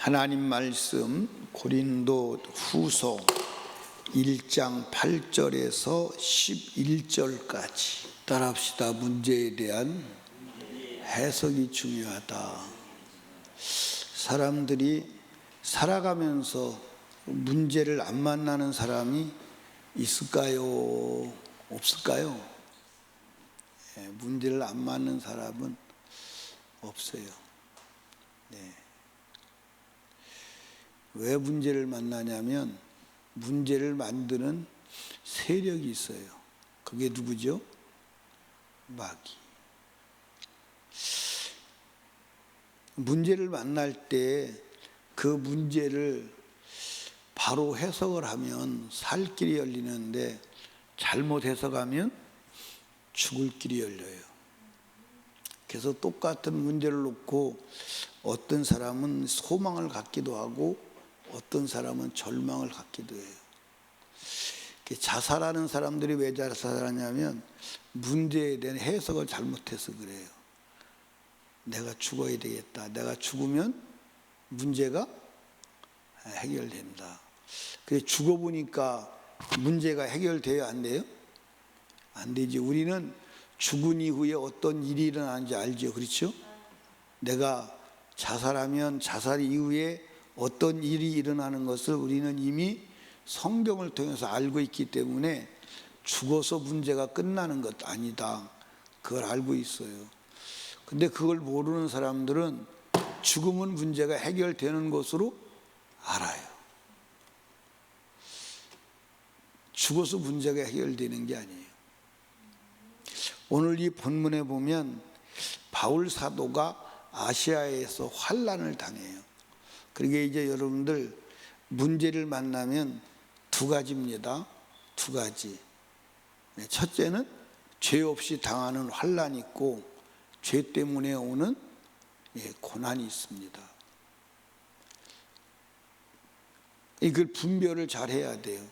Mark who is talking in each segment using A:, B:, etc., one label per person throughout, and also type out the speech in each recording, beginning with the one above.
A: 하나님 말씀 고린도 후서 1장 8절에서 11절까지 따라합시다. 문제에 대한 해석이 중요하다. 사람들이 살아가면서 문제를 안 만나는 사람이 있을까요? 없을까요? 문제를 안 만나는 사람은 없어요. 왜 문제를 만나냐면 문제를 만드는 세력이 있어요. 그게 누구죠? 마귀. 문제를 만날 때 그 문제를 바로 해석을 하면 살 길이 열리는데 잘못 해석하면 죽을 길이 열려요. 그래서 똑같은 문제를 놓고 어떤 사람은 소망을 갖기도 하고 어떤 사람은 절망을 갖기도 해요. 자살하는 사람들이 왜 자살하냐면 문제에 대한 해석을 잘못해서 그래요. 내가 죽어야 되겠다. 내가 죽으면 문제가 해결된다. 그래서 죽어보니까 문제가 해결돼야 안 돼요? 안 되지. 우리는 죽은 이후에 어떤 일이 일어나는지 알죠. 그렇죠? 내가 자살하면 자살 이후에 어떤 일이 일어나는 것을 우리는 이미 성경을 통해서 알고 있기 때문에 죽어서 문제가 끝나는 것 아니다. 그걸 알고 있어요. 근데 그걸 모르는 사람들은 죽으면 문제가 해결되는 것으로 알아요. 죽어서 문제가 해결되는 게 아니에요. 오늘 이 본문에 보면 바울 사도가 아시아에서 환난을 당해요. 그러게 이제 여러분들 문제를 만나면 두 가지입니다. 두 가지. 첫째는 죄 없이 당하는 환난이 있고 죄 때문에 오는 고난이 있습니다. 이걸 분별을 잘 해야 돼요.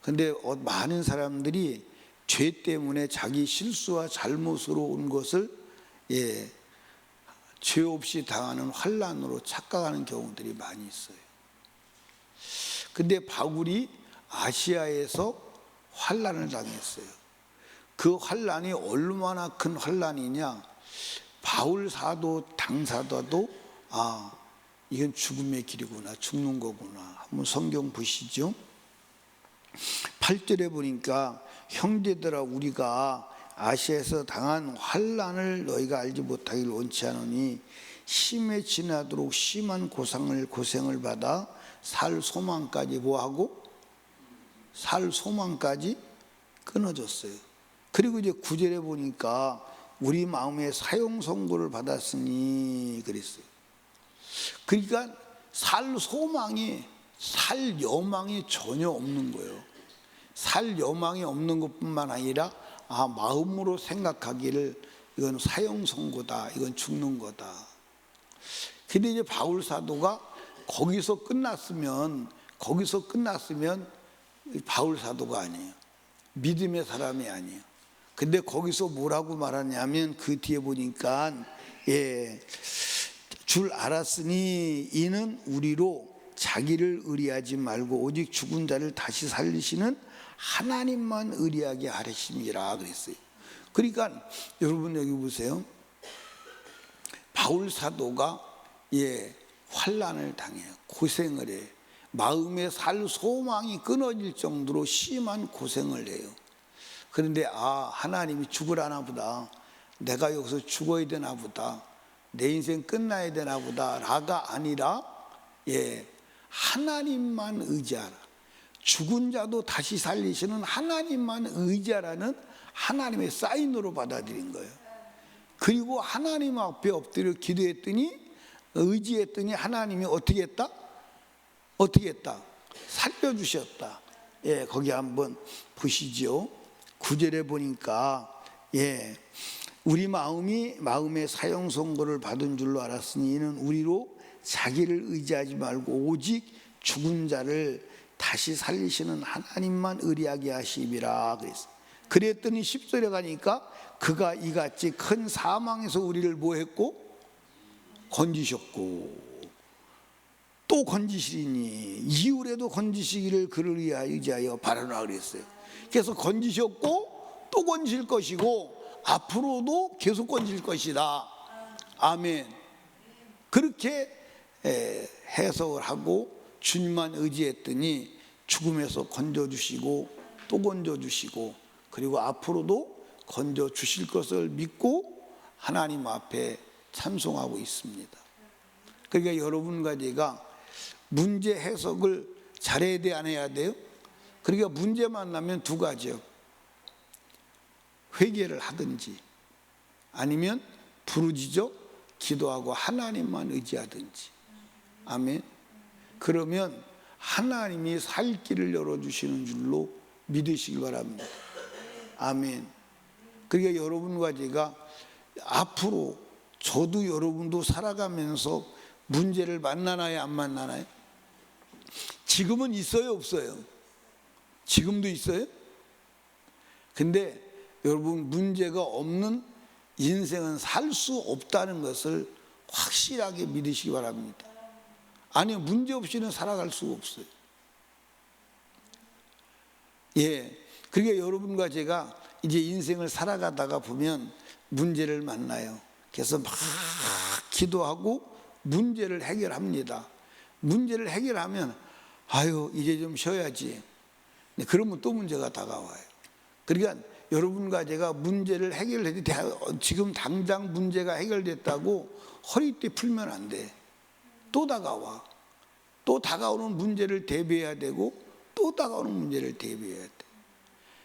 A: 그런데 많은 사람들이 죄 때문에 자기 실수와 잘못으로 온 것을 죄 없이 당하는 환난으로 착각하는 경우들이 많이 있어요. 근데 바울이 아시아에서 환난을 당했어요. 그 환난이 얼마나 큰 환난이냐? 바울 사도 당사자도 이건 죽음의 길이구나, 죽는 거구나. 한번 성경 보시죠. 8절에 보니까 형제들아 우리가 아시아에서 당한 환난을 너희가 알지 못하기를 원치 않으니 심에 지나도록 심한 고생을 받아 살 소망까지 뭐하고? 살 소망까지 끊어졌어요. 그리고 이제 9절에 보니까 우리 마음에 사형 선고를 받았으니 그랬어요. 그러니까 살 소망이, 살 여망이 전혀 없는 거예요. 살 여망이 없는 것뿐만 아니라 마음으로 생각하기를 이건 사형 선고다, 이건 죽는 거다. 근데 이제 바울 사도가 거기서 끝났으면 바울 사도가 아니에요. 믿음의 사람이 아니에요. 근데 거기서 뭐라고 말하냐면 그 뒤에 보니까 줄 알았으니 이는 우리로 자기를 의리하지 말고 오직 죽은 자를 다시 살리시는 하나님만 의리하게 하심이라 그랬어요. 그러니까 여러분 여기 보세요. 바울 사도가 환난을 당해요. 고생을 해요. 마음에 살 소망이 끊어질 정도로 심한 고생을 해요. 그런데 하나님이 죽으라나 보다, 내가 여기서 죽어야 되나 보다, 내 인생 끝나야 되나 보다 라가 아니라 하나님만 의지하라. 죽은 자도 다시 살리시는 하나님만 의지하라는 하나님의 사인으로 받아들인 거예요. 그리고 하나님 앞에 엎드려 기도했더니, 의지했더니 하나님이 어떻게 했다? 살려주셨다. 거기 한번 보시죠. 9절에 보니까 우리 마음에 사형 선고를 받은 줄로 알았으니 이는 우리로 자기를 의지하지 말고 오직 죽은 자를 다시 살리시는 하나님만 의리하게 하심이라 그랬어요. 그랬더니 10절에 가니까 그가 이같이 큰 사망에서 우리를 뭐했고? 건지셨고. 또 건지시리니 이후에도 건지시기를 그를 의지하여 바라노라 그랬어요. 그래서 건지셨고 또 건질 것이고 앞으로도 계속 건질 것이다. 아멘. 그렇게 해석을 하고 주님만 의지했더니 죽음에서 건져주시고 또 건져주시고 그리고 앞으로도 건져주실 것을 믿고 하나님 앞에 찬송하고 있습니다. 그러니까 여러분과 제가 문제 해석을 잘해야 돼, 안 해야 돼요? 그러니까 문제만 나면 두 가지요. 회개를 하든지 아니면 부르짖어 기도하고 하나님만 의지하든지. 아멘. 그러면 하나님이 살 길을 열어주시는 줄로 믿으시기 바랍니다. 아멘. 그러니까 여러분과 제가 앞으로 저도 여러분도 살아가면서 문제를 만나나요, 안 만나나요? 지금은 있어요, 없어요? 지금도 있어요? 근데 여러분, 문제가 없는 인생은 살 수 없다는 것을 확실하게 믿으시기 바랍니다. 아니, 문제 없이는 살아갈 수가 없어요. 예, 그러니까 여러분과 제가 이제 인생을 살아가다가 보면 문제를 만나요. 그래서 막 기도하고 문제를 해결합니다. 문제를 해결하면 아유, 이제 좀 쉬어야지. 그러면 또 문제가 다가와요. 그러니까 여러분과 제가 문제를 해결해도 지금 당장 문제가 해결됐다고 허리띠 풀면 안 돼. 또 다가와. 또 다가오는 문제를 대비해야 되고 또 다가오는 문제를 대비해야 돼.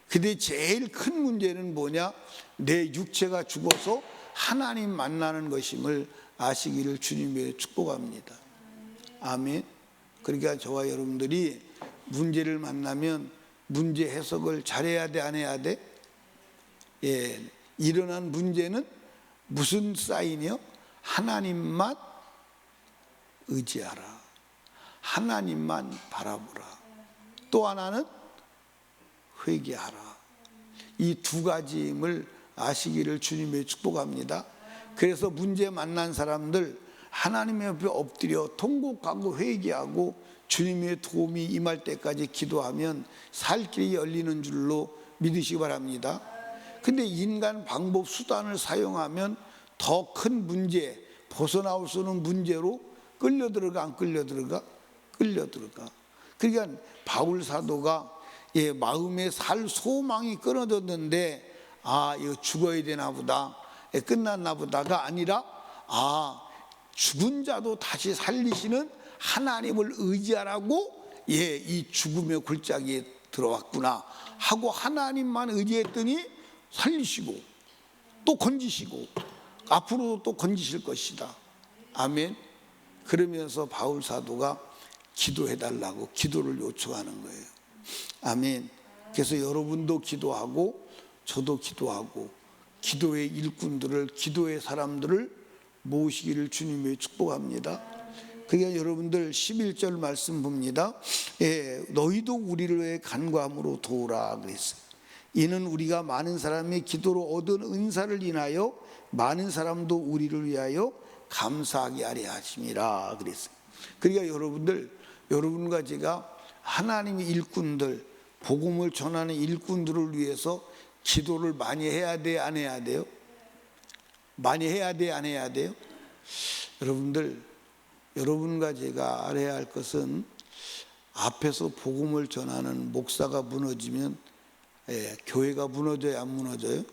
A: 근데 제일 큰 문제는 뭐냐? 내 육체가 죽어서 하나님 만나는 것임을 아시기를 주님의 축복합니다. 아멘. 그러니까 저와 여러분들이 문제를 만나면 문제 해석을 잘해야 돼, 안 해야 돼? 예, 일어난 문제는 무슨 사인이요? 하나님만 의지하라. 하나님만 바라보라. 또 하나는 회개하라. 이 두 가지임을 아시기를 주님의 축복합니다. 그래서 문제 만난 사람들 하나님의 옆에 엎드려 통곡하고 회개하고 주님의 도움이 임할 때까지 기도하면 살 길이 열리는 줄로 믿으시기 바랍니다. 근데 인간 방법 수단을 사용하면 더 큰 문제, 벗어나올 수 없는 문제로 끌려들어가, 안 끌려들어가? 끌려들어가. 그러니까 바울 사도가 마음에 살 소망이 끊어졌는데 이거 죽어야 되나 보다, 끝났나 보다가 아니라 죽은 자도 다시 살리시는 하나님을 의지하라고 이 죽음의 골짜기에 들어왔구나 하고 하나님만 의지했더니 살리시고 또 건지시고 앞으로도 또 건지실 것이다. 아멘. 그러면서 바울 사도가 기도해달라고 기도를 요청하는 거예요. 아멘. 그래서 여러분도 기도하고 저도 기도하고 기도의 일꾼들을, 기도의 사람들을 모으시기를 주님의 축복합니다. 그러니까 여러분들 11절 말씀 봅니다. 너희도 우리를 위해 간구함으로 도우라 그랬어요. 이는 우리가 많은 사람의 기도로 얻은 은사를 인하여 많은 사람도 우리를 위하여 감사하게 하려 하심이라 그랬어요. 그러니까 여러분과 제가 하나님의 일꾼들, 복음을 전하는 일꾼들을 위해서 기도를 많이 해야 돼, 안 해야 돼요? 많이 해야 돼, 안 해야 돼요? 여러분과 제가 알아야 할 것은 앞에서 복음을 전하는 목사가 무너지면 교회가 무너져요, 안 무너져요?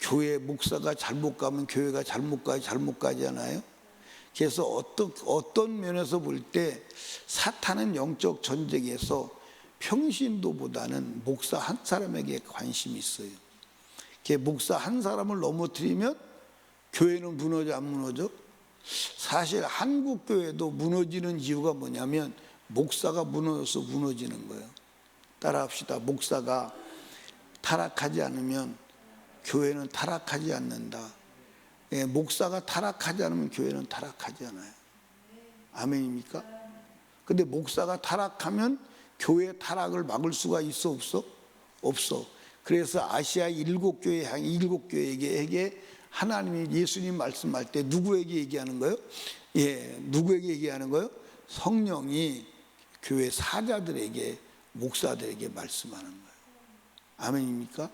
A: 교회 목사가 잘못 가면 교회가 잘못 가잖아요. 그래서 어떤 면에서 볼 때 사탄은 영적 전쟁에서 평신도보다는 목사 한 사람에게 관심이 있어요. 목사 한 사람을 넘어뜨리면 교회는 무너져, 안 무너져? 사실 한국 교회도 무너지는 이유가 뭐냐면 목사가 무너져서 무너지는 거예요. 따라합시다. 목사가 타락하지 않으면 교회는 타락하지 않는다. 목사가 타락하지 않으면 교회는 타락하지 않아요. 아멘입니까? 근데 목사가 타락하면 교회 타락을 막을 수가 있어, 없어? 없어. 그래서 아시아 7교회에게 하나님이 예수님 말씀할 때 누구에게 얘기하는 거예요? 누구에게 얘기하는 거예요? 성령이 교회 사자들에게, 목사들에게 말씀하는 거예요. 아멘입니까?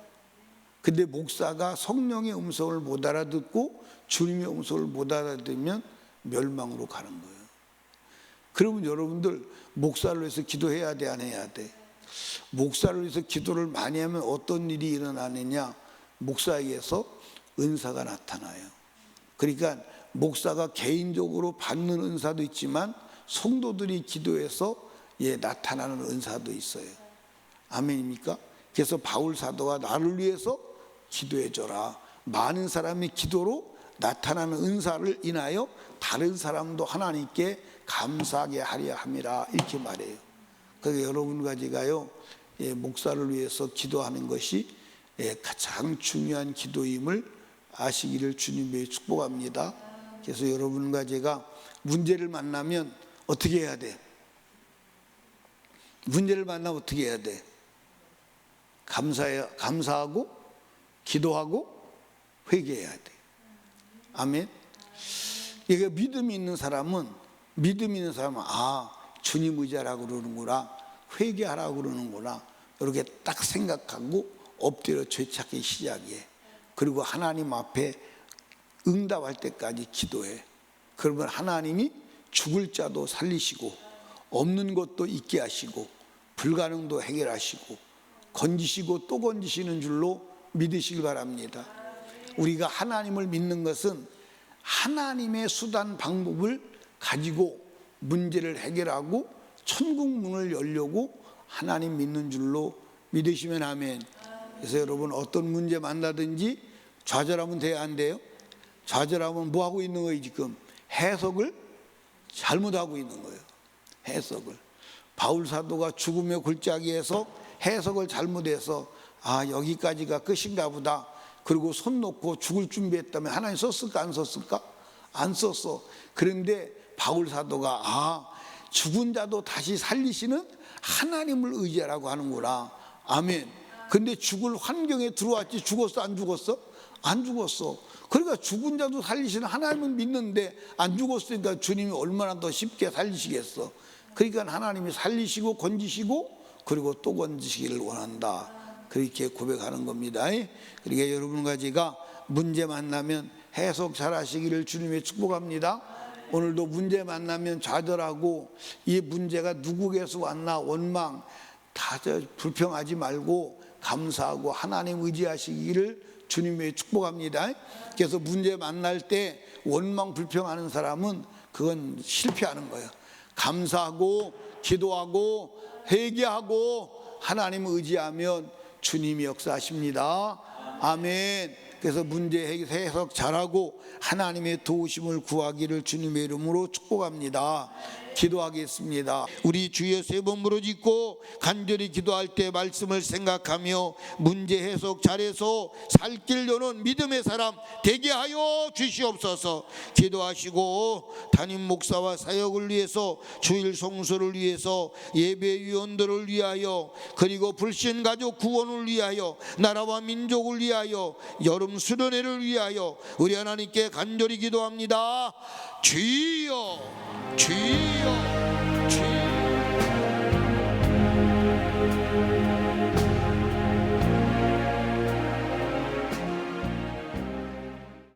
A: 근데 목사가 성령의 음성을 못 알아듣고 주님의 음성을 못 알아들으면 멸망으로 가는 거예요. 그러면 여러분들 목사를 위해서 기도해야 돼, 안 해야 돼? 목사를 위해서 기도를 많이 하면 어떤 일이 일어나느냐? 목사에게서 은사가 나타나요. 그러니까 목사가 개인적으로 받는 은사도 있지만 성도들이 기도해서 나타나는 은사도 있어요. 아멘입니까? 그래서 바울 사도가 나를 위해서 기도해 줘라. 많은 사람이 기도로 나타나는 은사를 인하여 다른 사람도 하나님께 감사하게 하려 함이라, 이렇게 말해요. 그래서 여러분과 제가요, 목사를 위해서 기도하는 것이 가장 중요한 기도임을 아시기를 주님의 축복합니다. 그래서 여러분과 제가 문제를 만나면 어떻게 해야 돼? 문제를 만나면 어떻게 해야 돼? 감사하고 기도하고 회개해야 돼. 아멘. 이게 믿음이 있는 사람은 주님 의지하라고 그러는구나, 회개하라고 그러는구나, 이렇게 딱 생각하고 엎드려 죄찾기 시작해. 그리고 하나님 앞에 응답할 때까지 기도해. 그러면 하나님이 죽을 자도 살리시고 없는 것도 있게 하시고 불가능도 해결하시고 건지시고 또 건지시는 줄로 믿으시기 바랍니다. 우리가 하나님을 믿는 것은 하나님의 수단 방법을 가지고 문제를 해결하고 천국 문을 열려고 하나님 믿는 줄로 믿으시면 아멘. 그래서 여러분, 어떤 문제 만나든지 좌절하면 돼요, 안 돼요? 좌절하면 뭐 하고 있는 거예요? 지금 해석을 잘못하고 있는 거예요. 해석을. 바울 사도가 죽음의 골짜기에서 해석을 잘못해서 여기까지가 끝인가 보다, 그리고 손 놓고 죽을 준비했다면 하나님 썼을까, 안 썼을까? 안 썼어. 그런데 바울 사도가 죽은 자도 다시 살리시는 하나님을 의지하라고 하는구나. 아멘. 근데 죽을 환경에 들어왔지, 죽었어, 안 죽었어? 안 죽었어. 그러니까 죽은 자도 살리시는 하나님을 믿는데 안 죽었으니까 주님이 얼마나 더 쉽게 살리시겠어. 그러니까 하나님이 살리시고 건지시고 그리고 또 건지시기를 원한다, 그렇게 고백하는 겁니다. 그러니까 여러분과 제가 문제 만나면 해석 잘 하시기를 주님의 축복합니다. 오늘도 문제 만나면 좌절하고 이 문제가 누구에게서 왔나 원망 다 불평하지 말고 감사하고 하나님 의지하시기를 주님의 축복합니다. 그래서 문제 만날 때 원망 불평하는 사람은 그건 실패하는 거예요. 감사하고 기도하고 회개하고 하나님을 의지하면 주님이 역사하십니다. 아멘. 그래서 문제 해석 잘하고 하나님의 도우심을 구하기를 주님의 이름으로 축복합니다. 기도하겠습니다. 우리 주여 세 번 부르짖고 간절히 기도할 때 말씀을 생각하며 문제 해석 잘해서 살 길 여는 믿음의 사람 되게 하여 주시옵소서. 기도하시고 담임 목사와 사역을 위해서, 주일 성수를 위해서, 예배위원들을 위하여, 그리고 불신 가족 구원을 위하여, 나라와 민족을 위하여, 여름 수련회를 위하여 우리 하나님께 간절히 기도합니다. 주여, 주여, 주여.